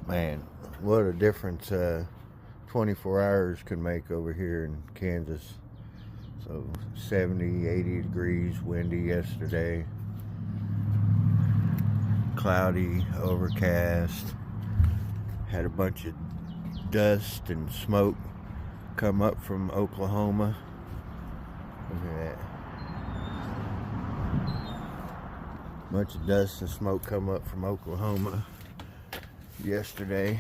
Man, what a difference 24 hours can make over here in Kansas. So 70, 80 degrees, windy yesterday, cloudy, overcast, had a bunch of dust and smoke come up from Oklahoma. Look at that. Bunch of dust and smoke come up from Oklahoma yesterday.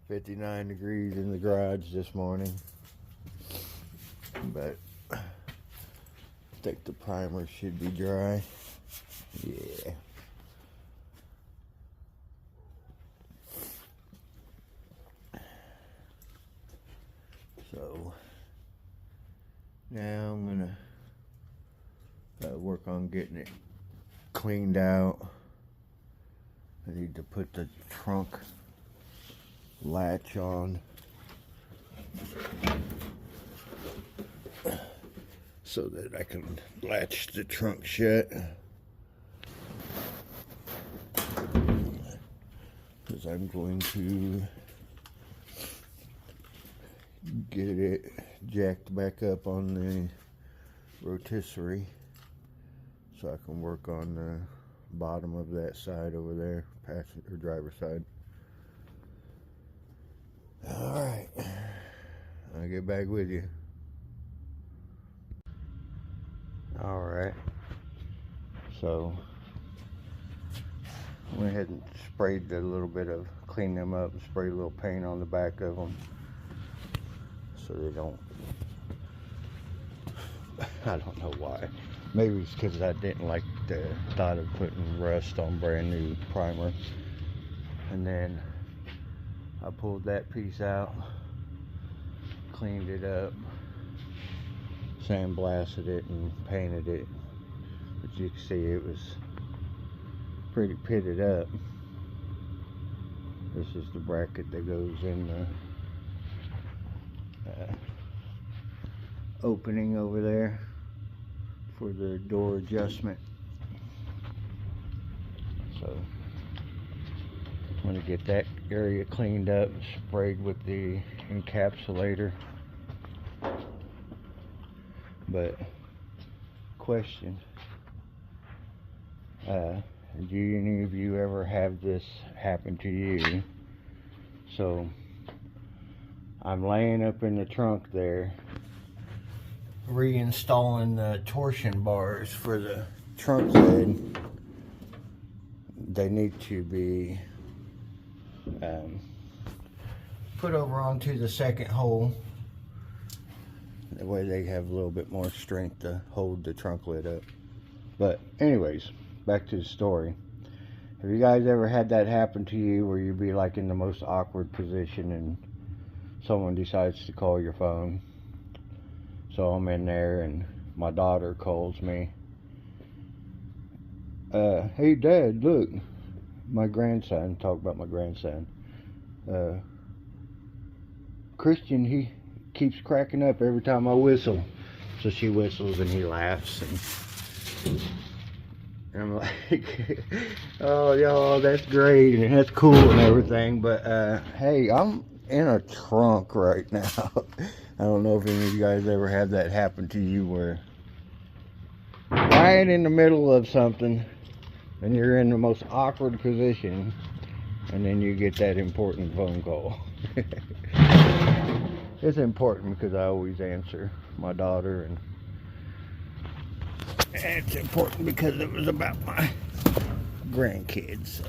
59 degrees in the garage this morning, but I think the primer should be dry. Yeah. So now I'm gonna work on getting it cleaned out. I need to put the trunk latch on so that I can latch the trunk shut, because I'm going to get it jacked back up on the rotisserie so I can work on the bottom of that side over there, passenger driver side. Alright, I'll get back with you. Alright, so went ahead and sprayed a little bit of, cleaned them up and sprayed a little paint on the back of them so they don't, I don't know why. Maybe it's because I didn't like the thought of putting rust on brand new primer. And then I pulled that piece out, cleaned it up, sandblasted it and painted it. But you can see it was pretty pitted up. This is the bracket that goes in the opening over there for the door adjustment. So I'm going to get that area cleaned up, sprayed with the encapsulator. But question, do any of you ever have this happen to you? So I'm laying up in the trunk there, reinstalling the torsion bars for the trunk lid. They need to be put over onto the second hole. That way they have a little bit more strength to hold the trunk lid up. But anyways, back to the story. Have you guys ever had that happen to you where you'd be like in the most awkward position and someone decides to call your phone? So I'm in there and my daughter calls me. Hey Dad, look, my grandson, talk about my grandson. Christian, he keeps cracking up every time I whistle. So she whistles and he laughs, and I'm like, oh y'all, that's great and that's cool and everything, but hey, I'm in a trunk right now. I don't know if any of you guys ever had that happen to you, where right in the middle of something and you're in the most awkward position and then you get that important phone call. It's important because I always answer my daughter, and it's important because it was about my grandkids. So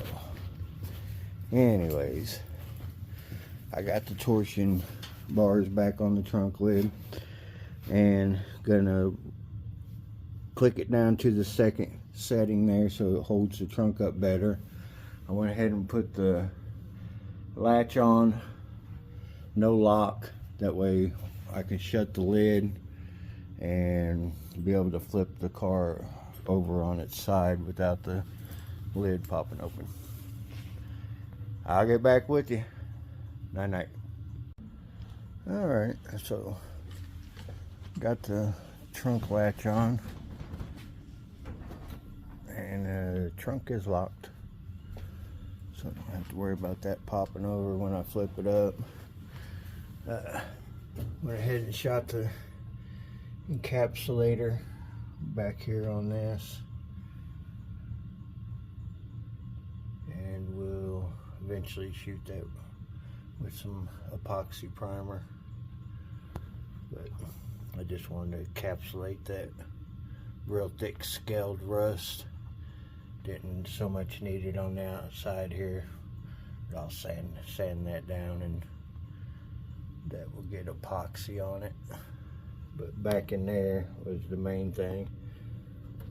anyways, I got the torsion bars back on the trunk lid and gonna click it down to the second setting there so it holds the trunk up better. I went ahead and put the latch on, no lock, that way I can shut the lid and be able to flip the car over on its side without the lid popping open. I'll get back with you. Night night. Alright, so got the trunk latch on and the trunk is locked, so I don't have to worry about that popping over when I flip it up. Went ahead and shot the encapsulator back here on this, and we'll eventually shoot that with some epoxy primer, but I just wanted to encapsulate that real thick scaled rust. Didn't so much need it on the outside here, but I'll sand that down, and that will get epoxy on it. But back in there was the main thing.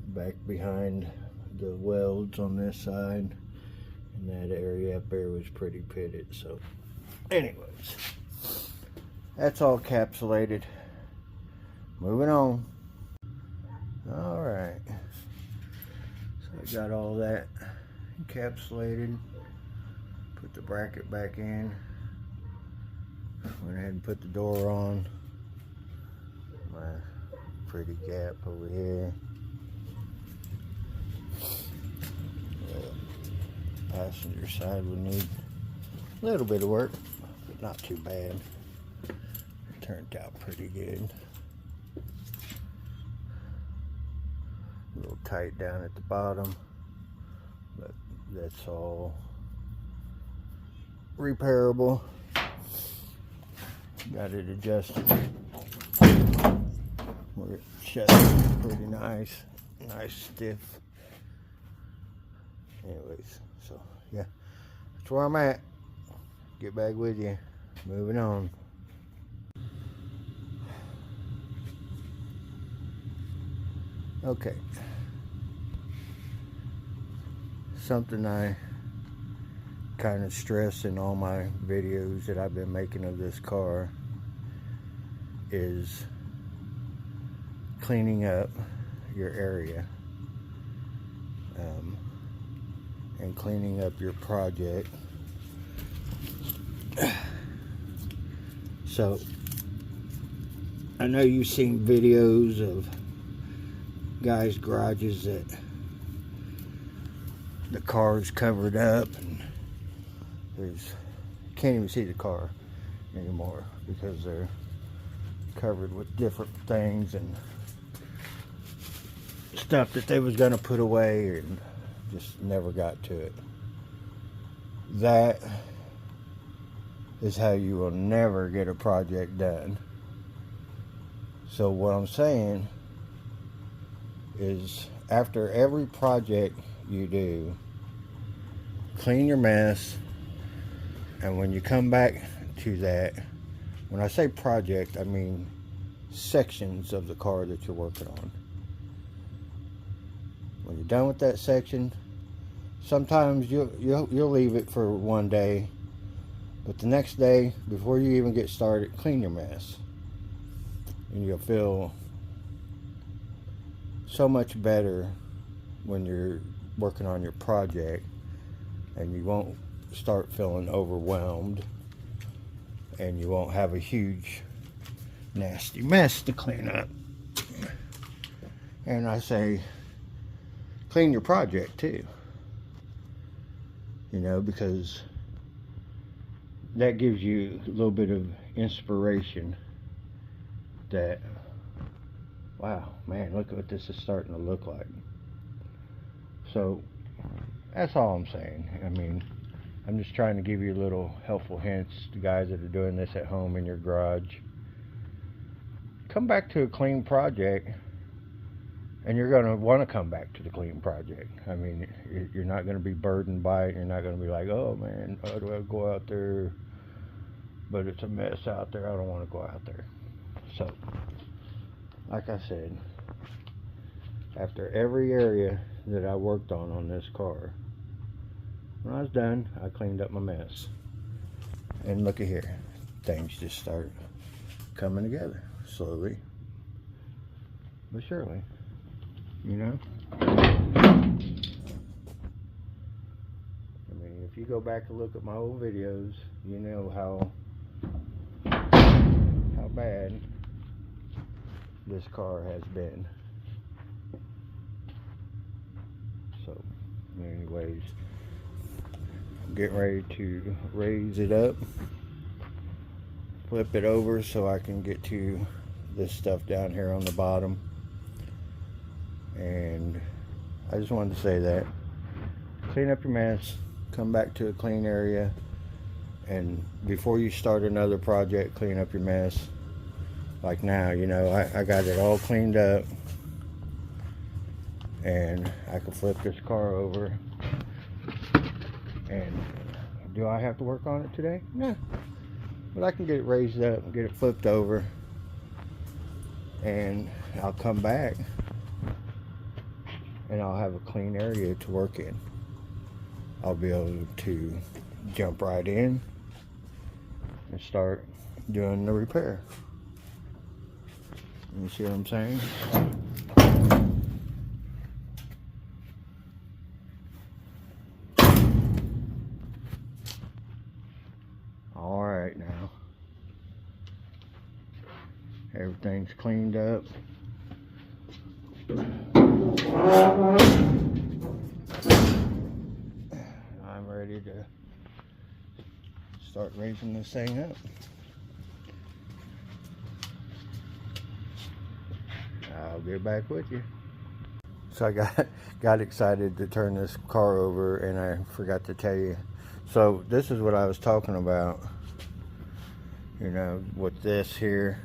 Back behind the welds on this side, and that area up there was pretty pitted. So anyways, that's all encapsulated. Moving on. All right, so I got all that encapsulated. Put the bracket back in. Went ahead and put the door on. My pretty gap over here. Passenger side would need a little bit of work, but not too bad. It turned out pretty good. A little tight down at the bottom, but that's all repairable. Got it adjusted where it shuts pretty nice stiff. Anyways, so yeah, that's where I'm at. Get back with you. Moving on. Okay. Something I kind of stress in all my videos that I've been making of this car is cleaning up your area and cleaning up your project. So I know you've seen videos of guys' garages that the car's covered up and you can't even see the car anymore because they're covered with different things and stuff that they was gonna put away and just never got to it. That is how you will never get a project done. So what I'm saying is, after every project you do, clean your mess, and when you come back to that, when I say project, I mean sections of the car that you're working on. When you're done with that section, sometimes you'll leave it for one day, but the next day, before you even get started, clean your mess, and you'll feel so much better when you're working on your project, and you won't start feeling overwhelmed, and you won't have a huge nasty mess to clean up. And I say clean your project too, you know, because that gives you a little bit of inspiration that, wow, man, look at what this is starting to look like. So that's all I'm saying. I mean, I'm just trying to give you little helpful hints to guys that are doing this at home in your garage. Come back to a clean project, and you're going to want to come back to the clean project. I mean, you're not going to be burdened by it. You're not going to be like, oh man, how do I go out there? But it's a mess out there. I don't want to go out there. So, like I said, after every area that I worked on this car, when I was done, I cleaned up my mess. And look at here, things just start coming together slowly but surely, you know. I mean, if you go back and look at my old videos, you know how bad this car has been. So Anyways, I'm getting ready to raise it up, flip it over so I can get to this stuff down here on the bottom. And I just wanted to say that clean up your mess, come back to a clean area, and before you start another project, clean up your mess. Like now, you know, I got it all cleaned up, and I can flip this car over. And do I have to work on it today? No, but I can get it raised up and get it flipped over, and I'll come back and I'll have a clean area to work in. I'll be able to jump right in and start doing the repair. You see what I'm saying? All right, now everything's cleaned up. I'm ready to start raising this thing up. I'll get back with you. So I got excited to turn this car over, and I forgot to tell you. So this is what I was talking about, you know, with this here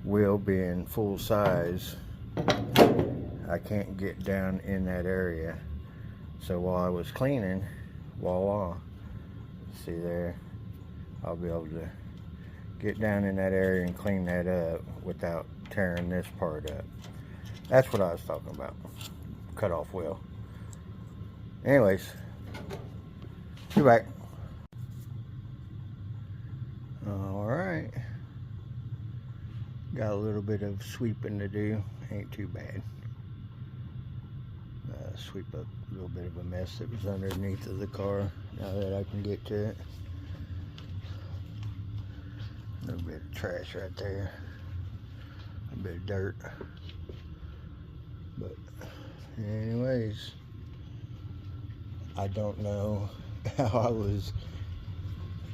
wheel being full size, I can't get down in that area. So while I was cleaning, voila, see there, I'll be able to get down in that area and clean that up without tearing this part up. That's what I was talking about, cut off wheel. Anyways, be back. Alright, got a little bit of sweeping to do, ain't too bad. Sweep up a little bit of a mess that was underneath of the car, now that I can get to it. A little bit of trash right there, a bit of dirt. But anyways, I don't know how I was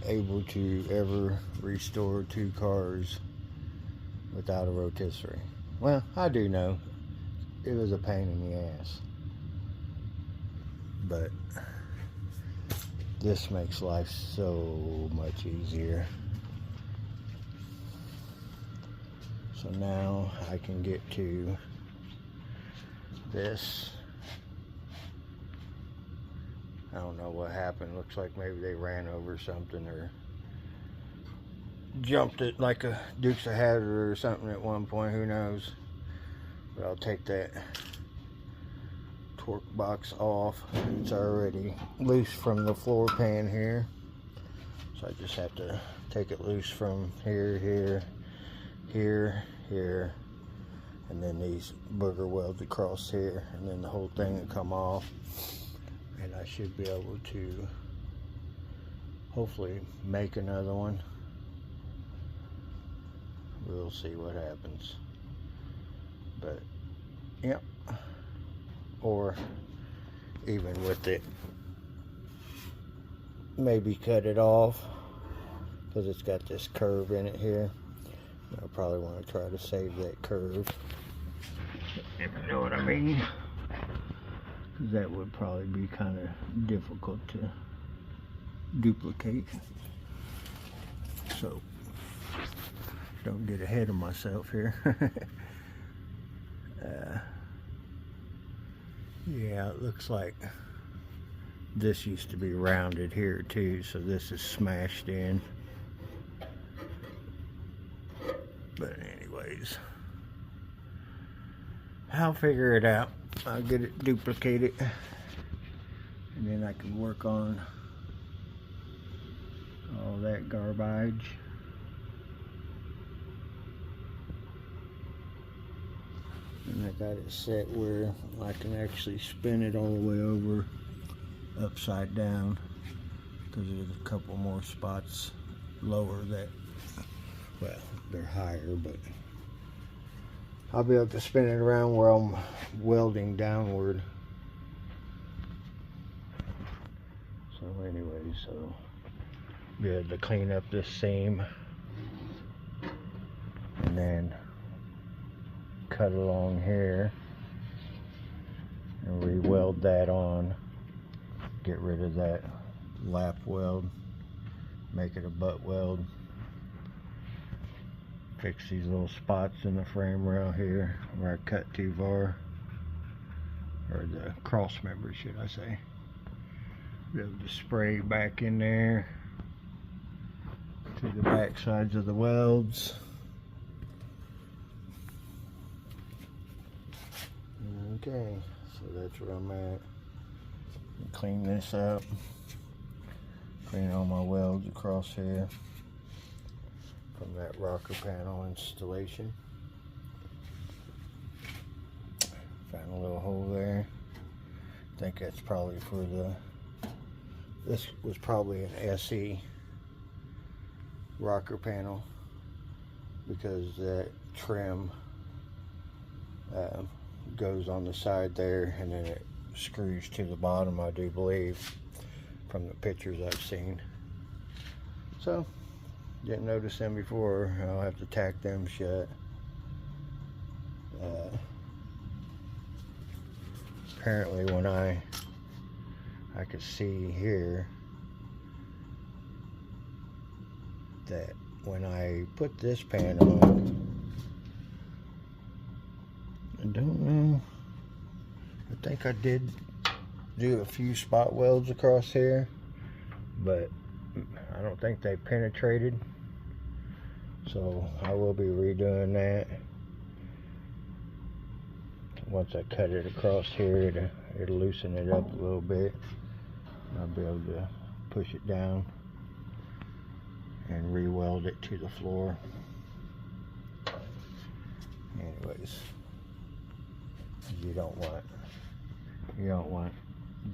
able to ever restore 2 cars without a rotisserie. Well, I do know it was a pain in the ass, but this makes life so much easier. So now I can get to this. I don't know what happened. Looks like maybe they ran over something or jumped it like a Dukes of Hazzard or something at one point, who knows. But I'll take that torque box off. It's already loose from the floor pan here, so I just have to take it loose from here, here, and then these booger welds across here, and then the whole thing will come off, and I should be able to hopefully make another one. We'll see what happens, but yep. Or even with it, maybe cut it off, because it's got this curve in it here. I probably want to try to save that curve, if you know what I mean, because that would probably be kind of difficult to duplicate. So don't get ahead of myself here. Yeah, it looks like this used to be rounded here too, so this is smashed in. But anyways, I'll figure it out. I'll get it duplicated, and then I can work on all that garbage. And I got it set where I can actually spin it all the way over upside down, because there's a couple more spots lower that, well, they're higher, but I'll be able to spin it around where I'm welding downward So anyway, so be able to clean up this seam and then cut along here and re-weld that on, get rid of that lap weld, make it a butt weld, fix these little spots in the frame rail here where I cut too far, or the cross member should I say. Be able to spray back in there to the back sides of the welds. Okay, so that's where I'm at. Clean this up. Clean all my welds across here from that rocker panel installation. Found a little hole there. I think that's probably for the, this was probably an SE rocker panel because that trim goes on the side there and then it screws to the bottom, I do believe, from the pictures I've seen. So didn't notice them before. I'll have to tack them shut. Apparently when I could see here that when I put this pan on, I don't know, I think I did do a few spot welds across here, but I don't think they penetrated, so I will be redoing that. Once I cut it across here, it'll loosen it up a little bit. I'll be able to push it down and re-weld it to the floor. Anyways, you don't want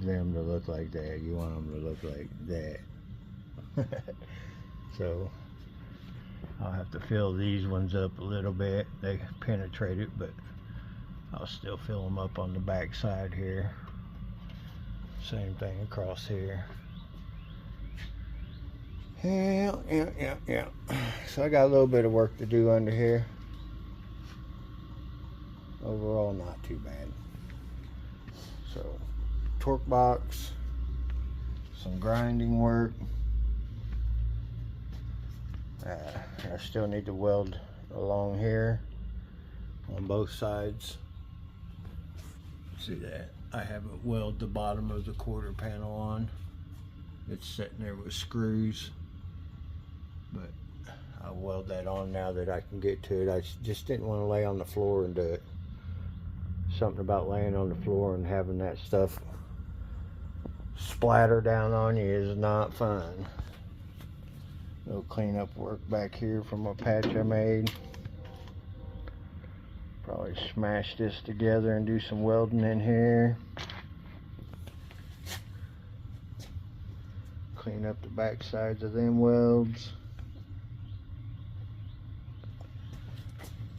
them to look like that. You want them to look like that. So I'll have to fill these ones up a little bit. They penetrated, but I'll still fill them up on the back side here. Same thing across here. Yeah. So I got a little bit of work to do under here. Overall, not too bad. So, torque box, some grinding work. I still need to weld along here on both sides. See that? I haven't welded the bottom of the quarter panel on. It's sitting there with screws, but I'll weld that on now that I can get to it. I just didn't want to lay on the floor and do it. Something about laying on the floor and having that stuff splatter down on you is not fun. Little cleanup work back here from a patch I made. Probably smash this together and do some welding in here. Clean up the back sides of them welds.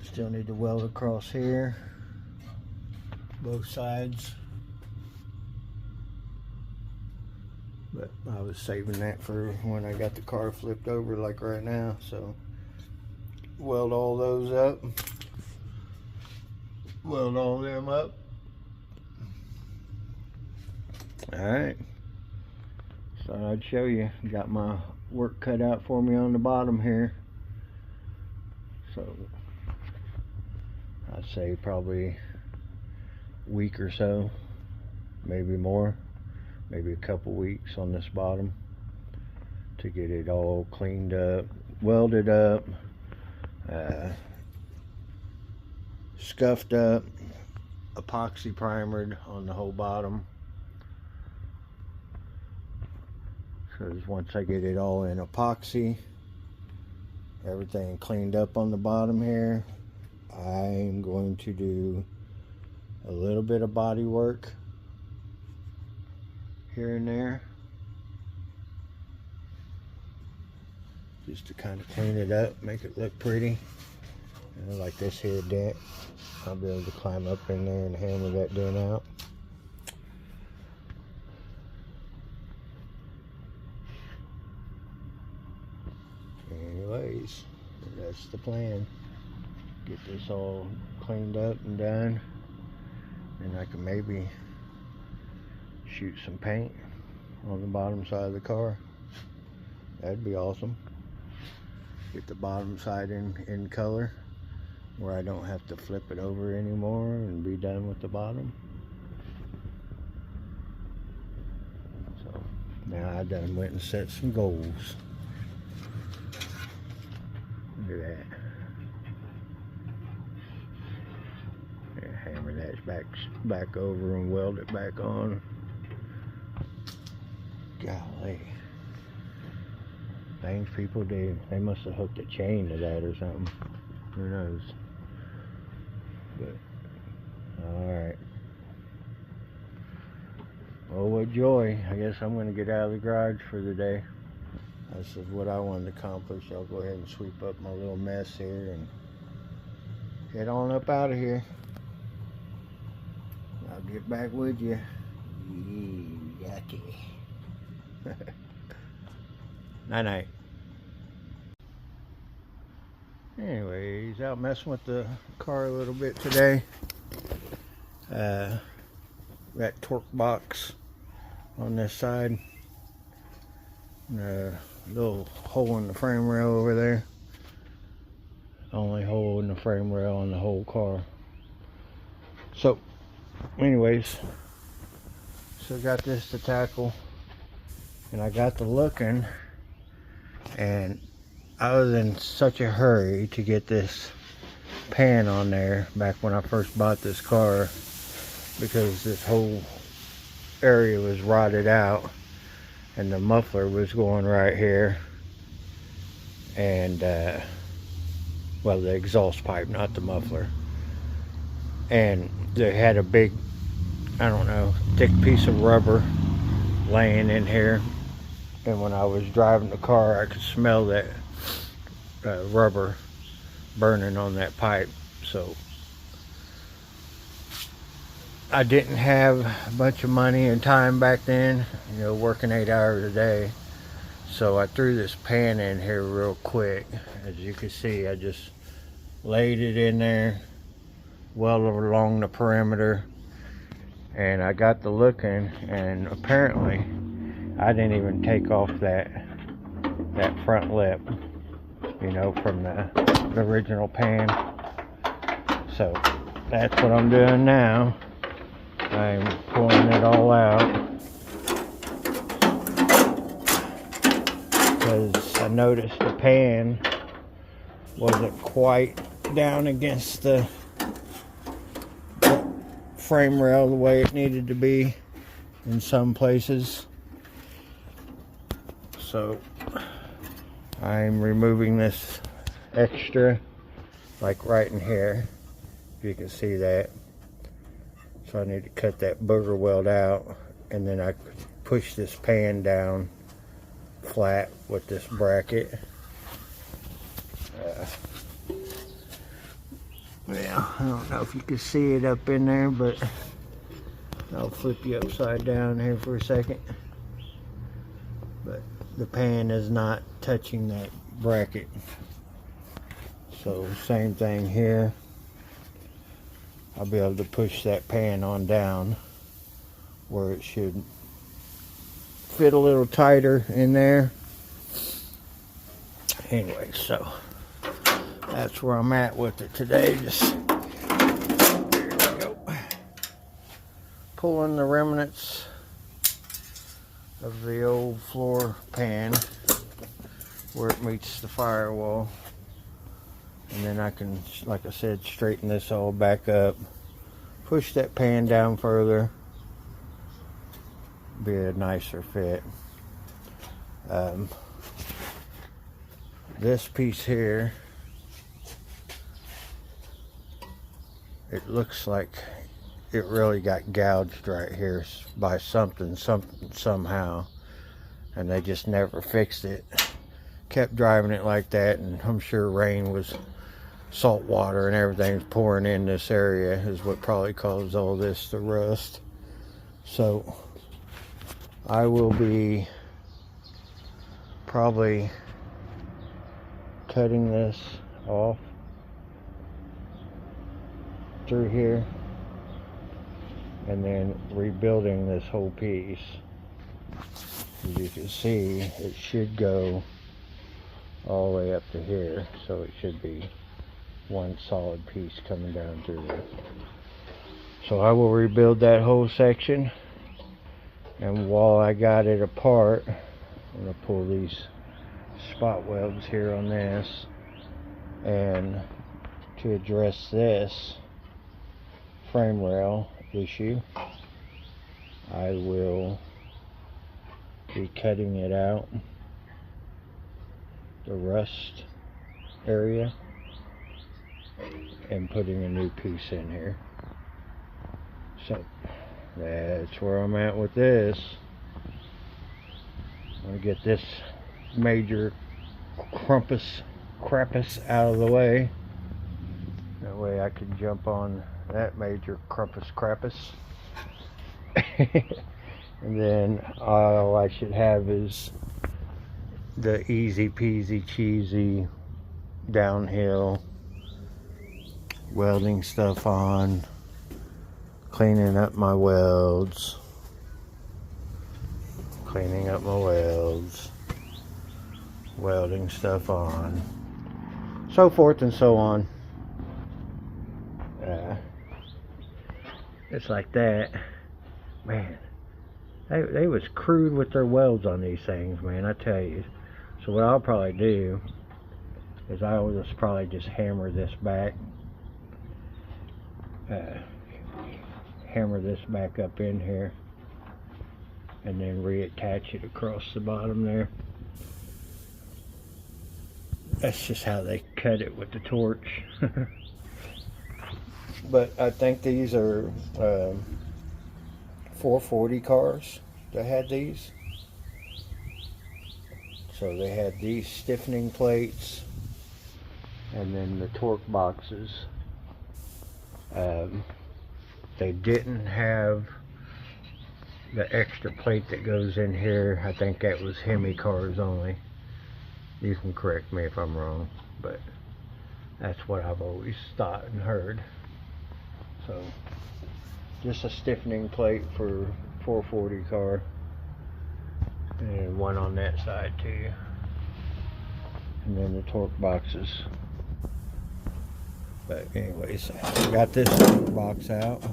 Still need to weld across here, both sides. But I was saving that for when I got the car flipped over like right now. So weld all those up. Weld all them up. Alright. So I'd show you. Got my work cut out for me on the bottom here. So I'd say probably a week or so, maybe more, maybe a couple weeks on this bottom to get it all cleaned up, welded up, scuffed up, epoxy primered on the whole bottom. So once I get it all in epoxy, everything cleaned up on the bottom here, I'm going to do a little bit of body work here and there, just to kind of clean it up, make it look pretty. And like this here dent, I'll be able to climb up in there and hammer that dent out. anyways, that's the plan. Get this all cleaned up and done, and I can maybe shoot some paint on the bottom side of the car. That'd be awesome. Get the bottom side in color, where I don't have to flip it over anymore, and be done with the bottom. So now I done went and set some goals. Look at that. Hammer that back over and weld it back on. Golly. Things people do. They must have hooked a chain to that or something. Who knows? But, alright. Well, what joy. I guess I'm going to get out of the garage for the day. This is what I wanted to accomplish. I'll go ahead and sweep up my little mess here and head on up out of here. I'll get back with you. Yucky. Night night. Anyways, out messing with the car a little bit today. That torque box on this side. A little hole in the frame rail over there. Only hole in the frame rail on the whole car. So, anyways, so got this to tackle, and I got to looking, and I was in such a hurry to get this pan on there back when I first bought this car, because this whole area was rotted out and the muffler was going right here, and well, the exhaust pipe, not the muffler, and they had a big, I don't know, thick piece of rubber laying in here, and when I was driving the car I could smell that rubber burning on that pipe. So I didn't have a bunch of money and time back then, you know, working 8 hours a day, so I threw this pan in here real quick. As you can see, I just laid it in there well along the perimeter, and I got to looking, and apparently I didn't even take off that front lip, you know, from the original pan. So that's what I'm doing now. I'm pulling it all out because I noticed the pan wasn't quite down against the frame rail the way it needed to be in some places. So I'm removing this extra, like right in here, if you can see that. So I need to cut that booger weld out, and then I push this pan down flat with this bracket. Yeah, I don't know if you can see it up in there, but I'll flip you upside down here for a second. But the pan is not touching that bracket. So same thing here. I'll be able to push that pan on down where it should fit a little tighter in there. Anyway, so that's where I'm at with it today. Just, there we go. Pulling the remnants of the old floor pan where it meets the firewall. And then I can, like I said, straighten this all back up, push that pan down further, be a nicer fit. This piece here, it looks like it really got gouged right here by something somehow, and they just never fixed it. Kept driving it like that, and I'm sure rain was, salt water and everything's pouring in this area is what probably caused all this to rust. So I will be probably cutting this off through here and then rebuilding this whole piece. As you can see, it should go all the way up to here, so it should be one solid piece coming down through there. So I will rebuild that whole section, and while I got it apart, I'm going to pull these spot welds here on this, and to address this frame rail issue, I will be cutting it out, the rust area, and putting a new piece in here. So that's where I'm at with this. I'm going to get this major crapus out of the way. That way I can jump on that major crapus. And then all I should have is the easy peasy cheesy downhill welding stuff on, cleaning up my welds, welding stuff on, so forth and so on. It's like that, man. They was crude with their welds on these things, man, I tell you. So what I'll probably do is I will just probably just hammer this back, up in here, and then reattach it across the bottom there. That's just how they cut it with the torch. But I think these are 440 cars that had these. So they had these stiffening plates and then the torque boxes. They didn't have the extra plate that goes in here. I think that was Hemi cars only. You can correct me if I'm wrong, but that's what I've always thought and heard. So just a stiffening plate for 440 car, and one on that side too, and then the torque boxes. But anyways, I got this box out,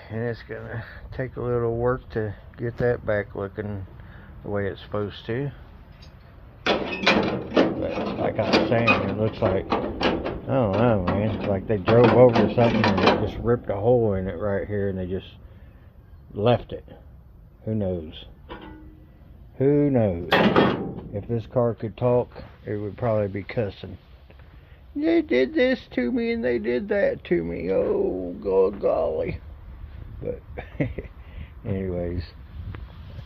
and it's gonna take a little work to get that back looking the way it's supposed to. But like I was saying, it looks like, I don't know, man, like they drove over something and it just ripped a hole in it right here and they just left it. Who knows? Who knows? If this car could talk, it would probably be cussing. They did this to me and they did that to me. Oh, God golly. But anyways,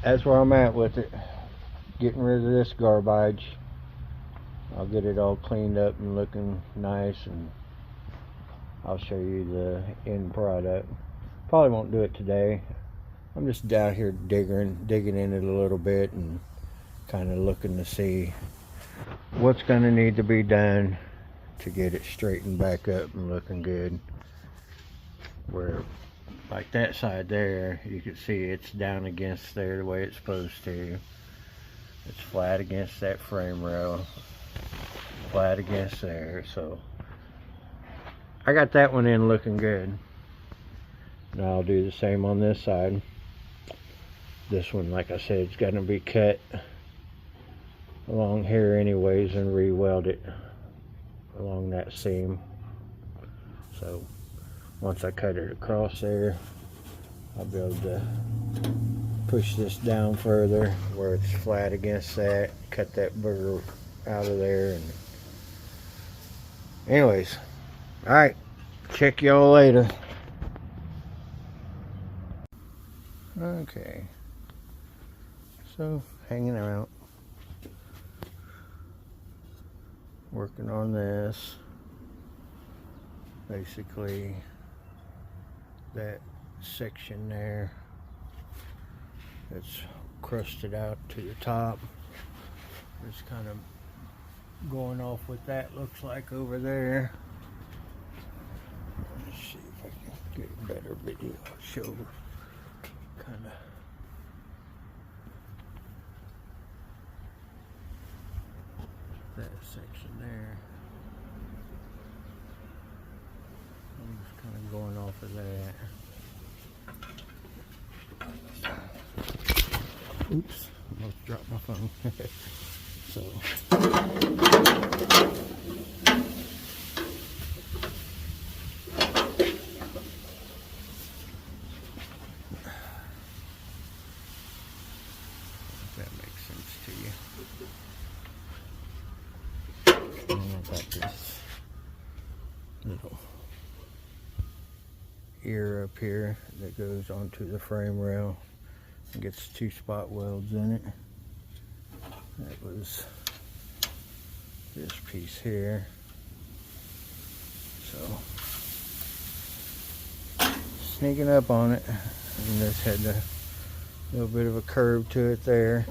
that's where I'm at with it. Getting rid of this garbage. I'll get it all cleaned up and looking nice, and I'll show you the end product. Probably won't do it today. I'm just down here digging in it a little bit and kind of looking to see what's going to need to be done to get it straightened back up and looking good. Where, like that side there, you can see it's down against there the way it's supposed to. It's flat against that frame rail, flat against there. So I got that one in looking good. Now I'll do the same on this side. This one, like I said, it's going to be cut along here anyways and re-weld it along that seam. So once I cut it across there, I'll be able to push this down further where it's flat against that, cut that booger out of there. And anyways, alright, check y'all later. Okay, so hanging out, working on this. Basically that section there that's crusted out to the top, Just kind of going off what that looks like over there. Let's see if I can get a better video. Show kind of that section there. I'm just kind of going off of that. Oops, almost dropped my phone. So that makes sense to you. And I've got this little ear up here that goes onto the frame rail and gets 2 spot welds in it. That was this piece here. So sneaking up on it, and this had a little bit of a curve to it there.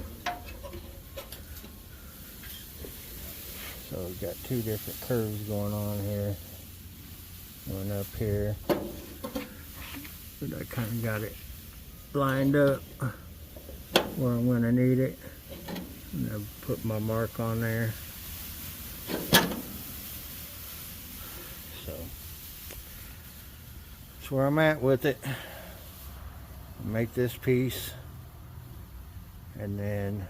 So we've got 2 different curves going on here. One up here. But I kind of got it lined up where I'm going to need it. And I've put my mark on there. So that's where I'm at with it. Make this piece, and then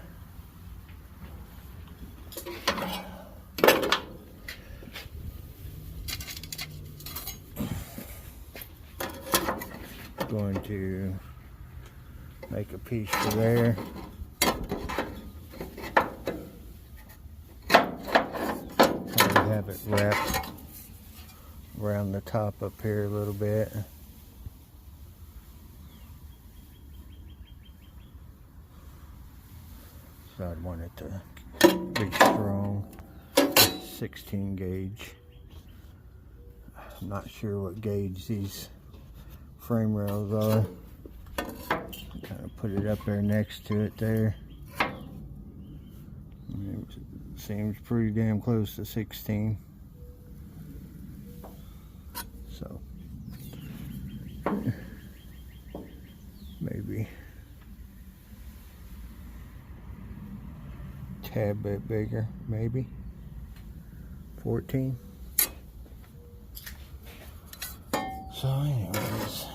going to make a piece for there. Have it wrapped around the top up here a little bit. So I'd want it to be strong. 16 gauge. I'm not sure what gauge these frame rails are. Kind of put it up there next to it there. It seems pretty damn close to 16. So maybe a tad bit bigger, maybe 14. So anyways,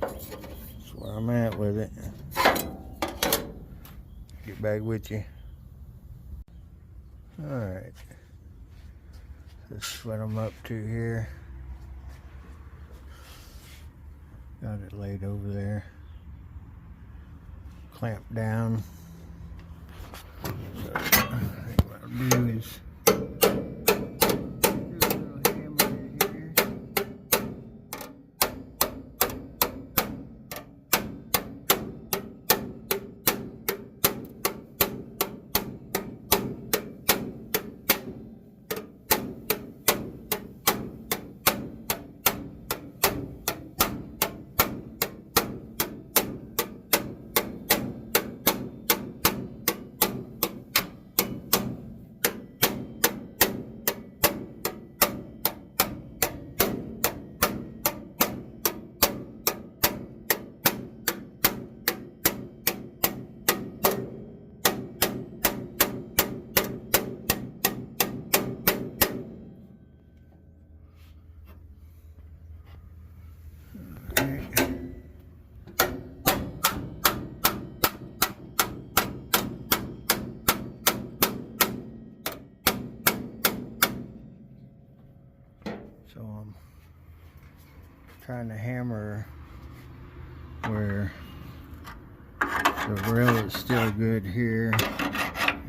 that's where I'm at with it. Get back with you. Alright, this is what I'm up to here. Got it laid over there, clamped down. So what I'll do is So I'm trying to hammer where the rail is still good here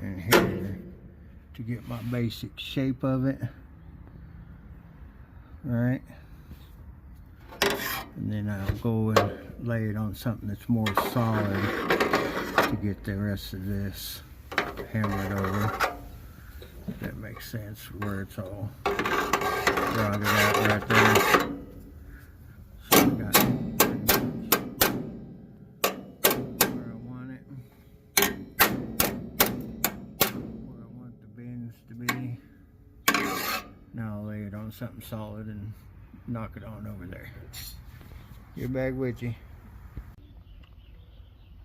and here to get my basic shape of it. Alright. And then I'll go and lay it on something that's more solid to get the rest of this hammered over. If that makes sense, where it's all rotted out right there. So I got it where I want it. Where something solid and knock it on over there. Your bag with you.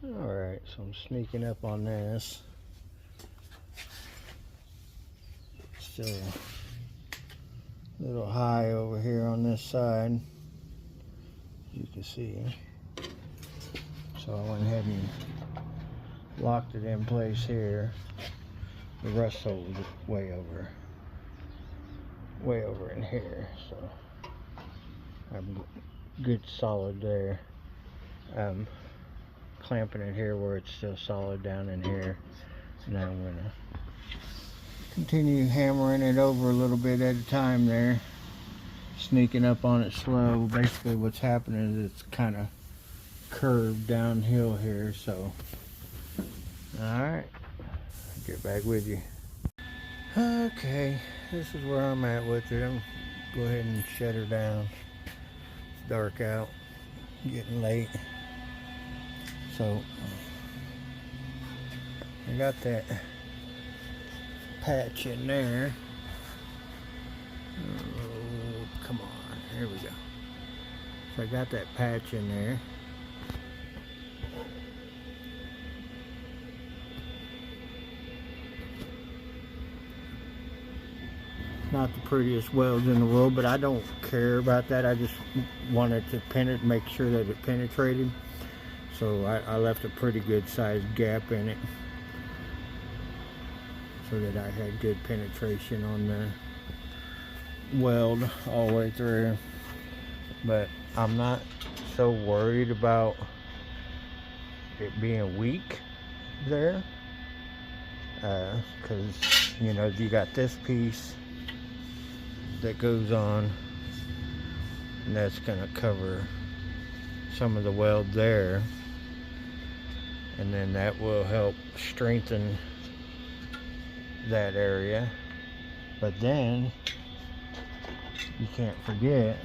Alright, so I'm sneaking up on this. Still a little high over here on this side, as you can see. So I went ahead and locked it in place here. The rust hole is way over in here, so I'm good solid there. Clamping it here where it's still solid down in here. Now I'm gonna continue hammering it over a little bit at a time there, sneaking up on it slow. Basically what's happening is it's kind of curved downhill here, so alright, get back with you. Okay, this is where I'm at with it. I'm go ahead and shut her down. It's dark out, getting late. So I got that patch in there. Oh, come on, here we go. So I got that patch in there. Not the prettiest welds in the world, but I don't care about that. I just wanted to make sure that it penetrated. So I left a pretty good sized gap in it so that I had good penetration on the weld all the way through. But I'm not so worried about it being weak there, because you know, you got this piece that goes on, and that's gonna cover some of the weld there, and then that will help strengthen that area. But then you can't forget,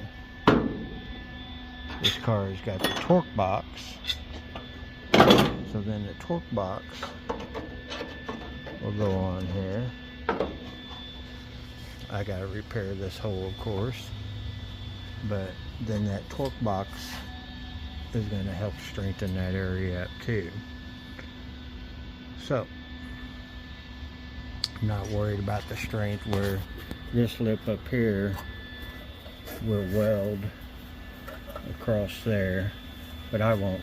this car has got the torque box, so then the torque box will go on here. I gotta repair this hole, of course, but then that torque box is going to help strengthen that area up too. So I'm not worried about the strength where this lip up here will weld across there, but I won't.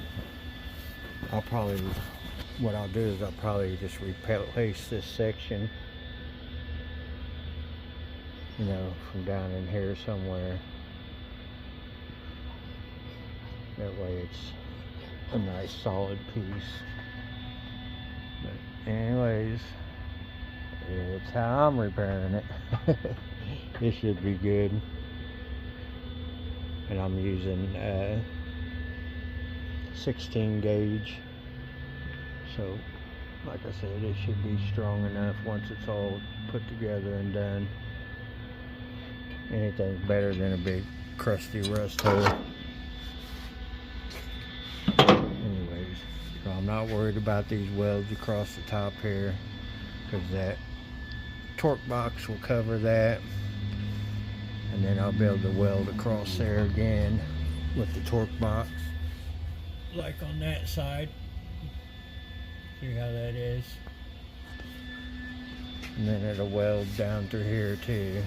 What I'll do is I'll probably just replace this section, you know, from down in here somewhere. That way it's a nice solid piece. But anyways, it's how I'm repairing it. This should be good. And I'm using 16 gauge. So like I said, it should be strong enough once it's all put together and done. Anything's better than a big crusty rust hole. Anyways, so I'm not worried about these welds across the top here, because that torque box will cover that, and then I'll be able to weld across there again with the torque box, like on that side. See how that is? And then it'll weld down through here too.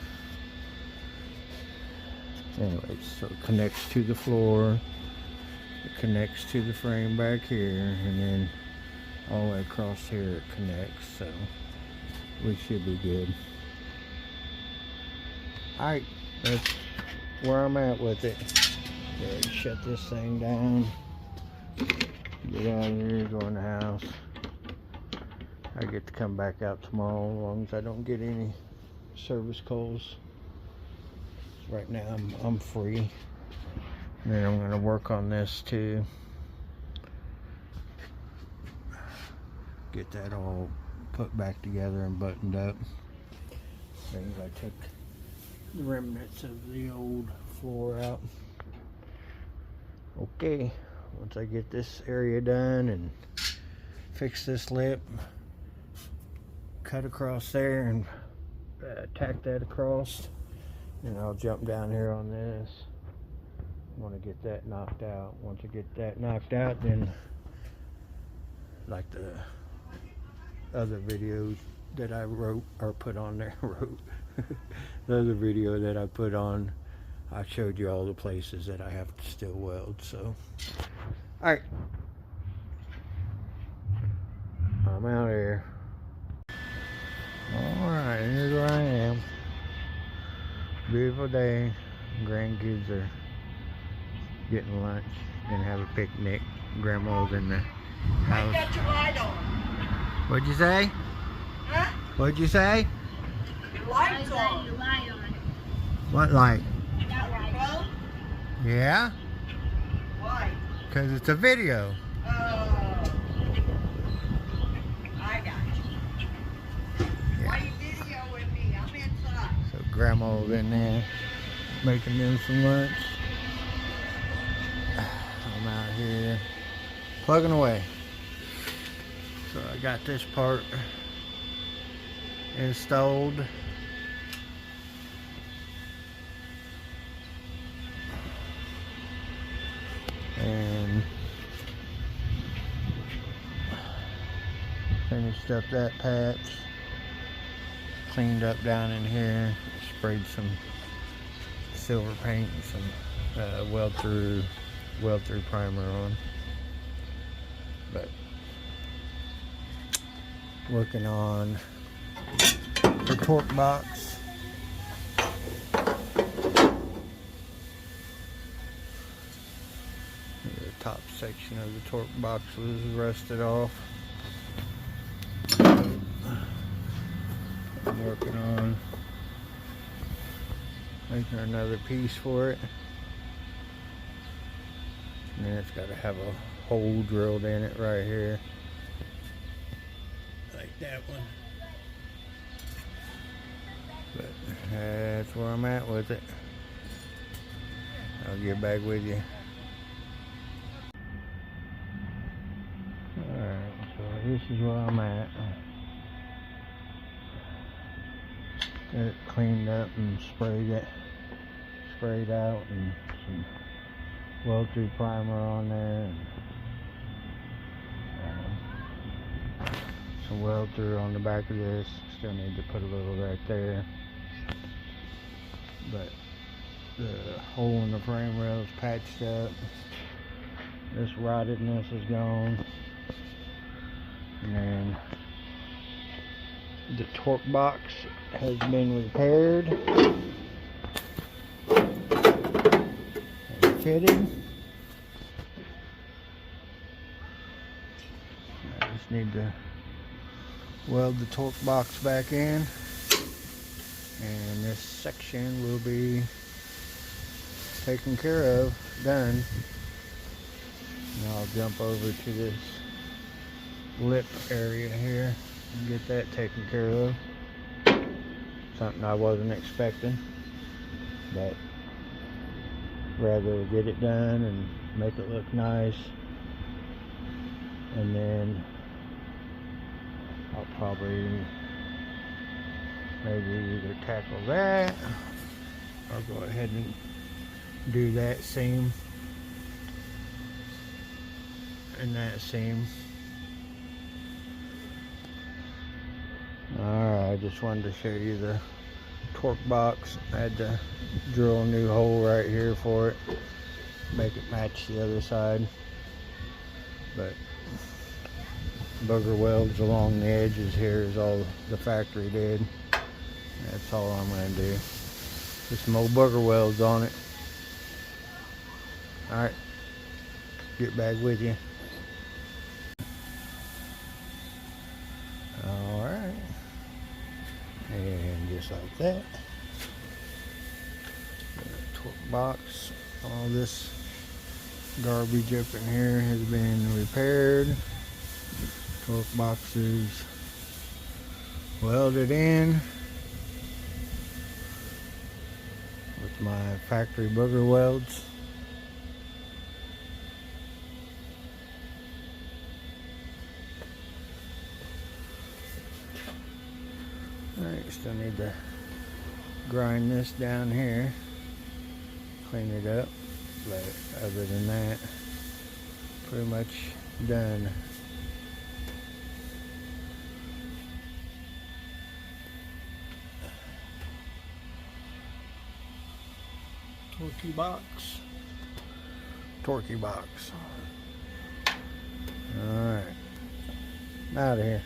Anyways, so it connects to the floor, it connects to the frame back here, and then all the way across here it connects, so we should be good. Alright, that's where I'm at with it. Okay, shut this thing down, get out of here, go in the house. I get to come back out tomorrow as long as I don't get any service calls. Right now I'm free. And then I'm going to work on this too. Get that all put back together and buttoned up. I took the remnants of the old floor out. Okay, once I get this area done and fix this lip, cut across there and tack that across, And I'll jump down here on this. I want to get that knocked out. Once I get that knocked out, then like the other videos that I wrote or put on there, the other video that I put on, I showed you all the places that I have to still weld. So, all right, I'm out here. All right, here's where I am. Beautiful day. Grandkids are getting lunch. Gonna have a picnic. Grandma's in the house. I got your light on. What'd you say? Huh? What'd you say? Your light's on. Your light on. What light? That light. Well, Yeah? why? Because it's a video. Oh. I got you. Yeah. Why you videoing me? I'm inside. So Grandma's in there making them some lunch. I'm out here plugging away. So I got this part installed. And finished up that patch. Cleaned up down in here. Sprayed some silver paint and some weld through primer on. But working on the torque box. The top section of the torque box was rusted off. I'm working on making another piece for it. And then it's got to have a hole drilled in it right here. Like that one. But that's where I'm at with it. I'll get back with you. Alright, so this is where I'm at. Got it cleaned up and sprayed out, and some weld through primer on there, and some weld through on the back of this. Still need to put a little right there, but the hole in the frame rail is patched up. This rottedness is gone, and then the torque box has been repaired and fitted. I just need to weld the torque box back in, and this section will be taken care of, done. Now I'll jump over to this lip area here and get that taken care of. Something I wasn't expecting, but rather get it done and make it look nice, and then I'll probably maybe either tackle that or go ahead and do that seam and that seam. Alright, I just wanted to show you the torque box. I had to drill a new hole right here for it, make it match the other side, but booger welds along the edges here is all the factory did. That's all I'm going to do. Just some old booger welds on it. Alright, get back with you. Alright, and just like that, the torque box, all this garbage up in here has been repaired. Torque box is welded in with my factory booger welds. Alright, still need to grind this down here, clean it up, but other than that, pretty much done. Torquey box. Alright, out of here.